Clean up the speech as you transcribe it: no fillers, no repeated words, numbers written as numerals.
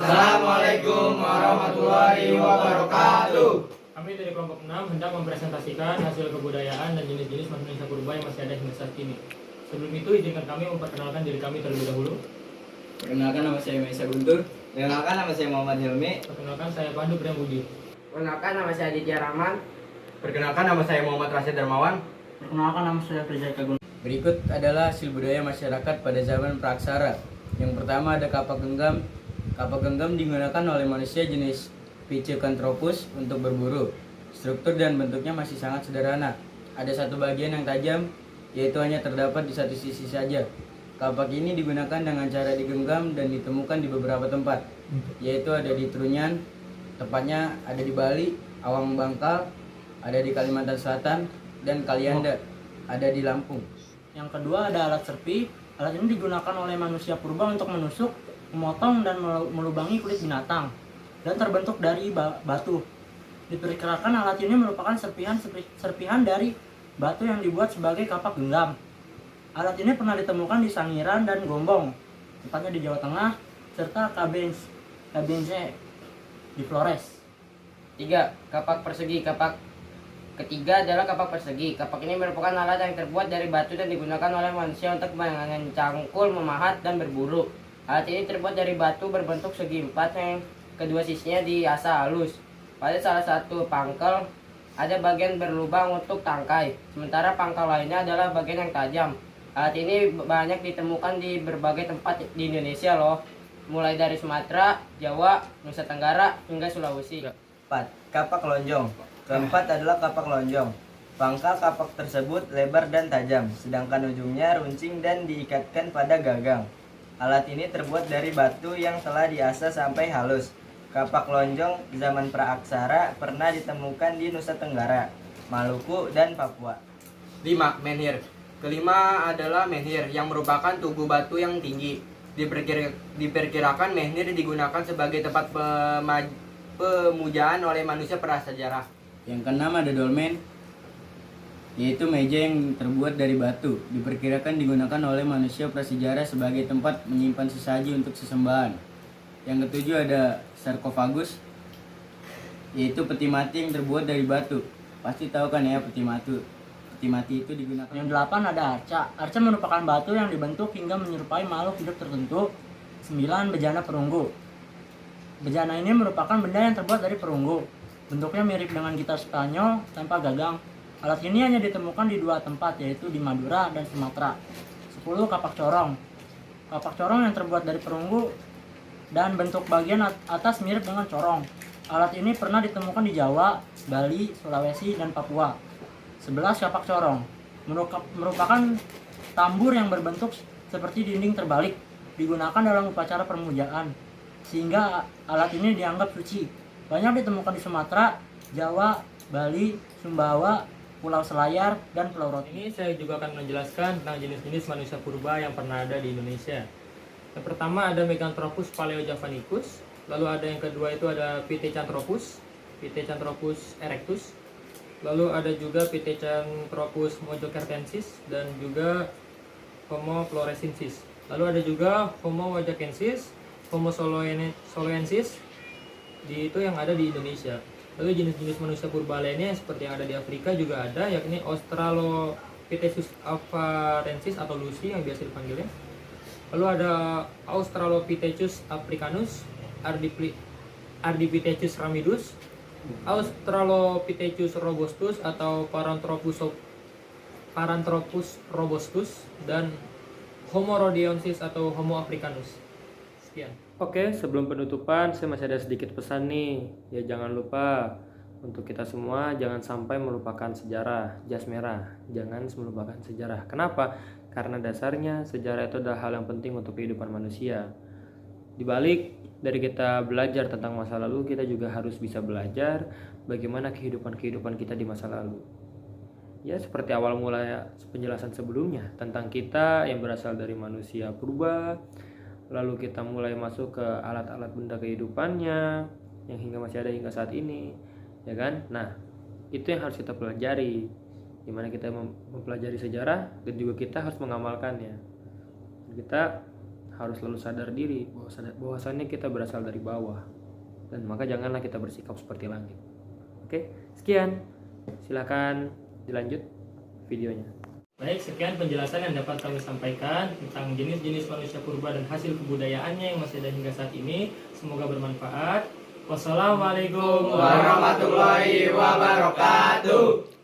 Assalamualaikum warahmatullahi wabarakatuh. Kami dari kelompok 6 hendak mempresentasikan hasil kebudayaan dan jenis-jenis manusia purba yang masih ada hingga saat ini. Sebelum itu, izinkan kami memperkenalkan diri kami terlebih dahulu. Perkenalkan, nama saya Maisa Guntur. Perkenalkan, nama saya Muhammad Hilmi. Perkenalkan, saya Pandu Priambudi. Perkenalkan, nama saya Aditya Rahman. Perkenalkan, nama saya Muhammad Rasyid Darmawan. Perkenalkan, nama saya Prijaya Kagun. Berikut adalah hasil budaya masyarakat pada zaman Praksara. Yang pertama ada kapak genggam. Kapak genggam digunakan oleh manusia jenis Pithecanthropus untuk berburu. Struktur dan bentuknya masih sangat sederhana. Ada satu bagian yang tajam, yaitu hanya terdapat di satu sisi saja. Kapak ini digunakan dengan cara digenggam dan ditemukan di beberapa tempat, yaitu ada di Trunyan, tepatnya ada di Bali, Awang Bangkal, ada di Kalimantan Selatan, dan Kalianda, ada di Lampung. Yang kedua ada alat serpi. Alat ini digunakan oleh manusia purba untuk menusuk, memotong, dan melubangi kulit binatang, dan terbentuk dari batu. Diperkirakan alat ini merupakan serpihan dari batu yang dibuat sebagai kapak genggam. Alat ini pernah ditemukan di Sangiran dan Gombong, tepatnya di Jawa Tengah, serta Kabenze di Flores. 3. Kapak persegi. Ketiga adalah kapak persegi. Kapak ini merupakan alat yang terbuat dari batu dan digunakan oleh manusia untuk mencangkul, memahat, dan berburu. Alat ini terbuat dari batu berbentuk segi empat yang kedua sisinya diasah halus. Pada salah satu pangkal ada bagian berlubang untuk tangkai, sementara pangkal lainnya adalah bagian yang tajam. Alat ini banyak ditemukan di berbagai tempat di Indonesia loh, mulai dari Sumatera, Jawa, Nusa Tenggara, hingga Sulawesi. 4. Kapak lonjong. Keempat adalah kapak lonjong. Pangkal kapak tersebut lebar dan tajam, sedangkan ujungnya runcing dan diikatkan pada gagang. Alat ini terbuat dari batu yang telah diasah sampai halus. Kapak lonjong zaman Praaksara pernah ditemukan di Nusa Tenggara, Maluku, dan Papua. 5. Menhir. Kelima adalah menhir, yang merupakan tugu batu yang tinggi. Diperkirakan menhir digunakan sebagai tempat pemujaan oleh manusia prasejarah. Yang keenam ada dolmen, yaitu meja yang terbuat dari batu. Diperkirakan digunakan oleh manusia prasejarah sebagai tempat menyimpan sesaji untuk sesembahan. Yang ketujuh ada sarkofagus, yaitu peti mati yang terbuat dari batu. Pasti tahu kan ya peti mati itu digunakan. Yang 8 ada arca. Arca merupakan batu yang dibentuk hingga menyerupai makhluk hidup tertentu. 9. Bejana perunggu. Bejana ini merupakan benda yang terbuat dari perunggu. Bentuknya mirip dengan gitar Spanyol tanpa gagang. Alat ini hanya ditemukan di dua tempat, yaitu di Madura dan Sumatera. 10. Kapak corong. Kapak corong yang terbuat dari perunggu dan bentuk bagian atas mirip dengan corong. Alat ini pernah ditemukan di Jawa, Bali, Sulawesi, dan Papua. 11. Kapak corong merupakan tambur yang berbentuk seperti dinding terbalik, digunakan dalam upacara permujaan, sehingga alat ini dianggap suci. Banyak ditemukan di Sumatera, Jawa, Bali, Sumbawa, Pulau Selayar, dan Pulau Roti. Ini saya juga akan menjelaskan tentang jenis-jenis manusia purba yang pernah ada di Indonesia. Yang pertama ada Meganthropus paleojavanicus, lalu ada yang kedua itu ada Pithecanthropus erectus, lalu ada juga Pithecanthropus mojocertensis dan juga Homo florescensis. Lalu ada juga Homo wajakensis, Homo soloensis, itu yang ada di Indonesia. Lalu jenis-jenis manusia purba lainnya seperti yang ada di Afrika juga ada, yakni Australopithecus afarensis atau Lucy yang biasa dipanggilnya. Lalu ada Australopithecus africanus, Ardipithecus ramidus, Australopithecus robustus atau Paranthropus robustus, dan Homo rhodionensis atau Homo africanus. Sekian. Oke, sebelum penutupan saya masih ada sedikit pesan nih. Ya jangan lupa untuk kita semua jangan sampai melupakan sejarah. Jas merah, jangan melupakan sejarah. Kenapa? Karena dasarnya sejarah itu adalah hal yang penting untuk kehidupan manusia. Di balik dari kita belajar tentang masa lalu, kita juga harus bisa belajar bagaimana kehidupan kita di masa lalu. Ya seperti awal mula penjelasan sebelumnya tentang kita yang berasal dari manusia purba. Lalu kita mulai masuk ke alat-alat benda kehidupannya yang hingga masih ada hingga saat ini, ya kan? Nah, itu yang harus kita pelajari. Gimana kita mempelajari sejarah dan juga kita harus mengamalkannya. Kita harus selalu sadar diri bahwasannya kita berasal dari bawah, dan maka janganlah kita bersikap seperti langit. Oke, sekian, silakan dilanjut videonya. Baik, sekian penjelasan yang dapat kami sampaikan tentang jenis-jenis manusia purba dan hasil kebudayaannya yang masih ada hingga saat ini. Semoga bermanfaat. Wassalamualaikum Warahmatullahi wabarakatuh.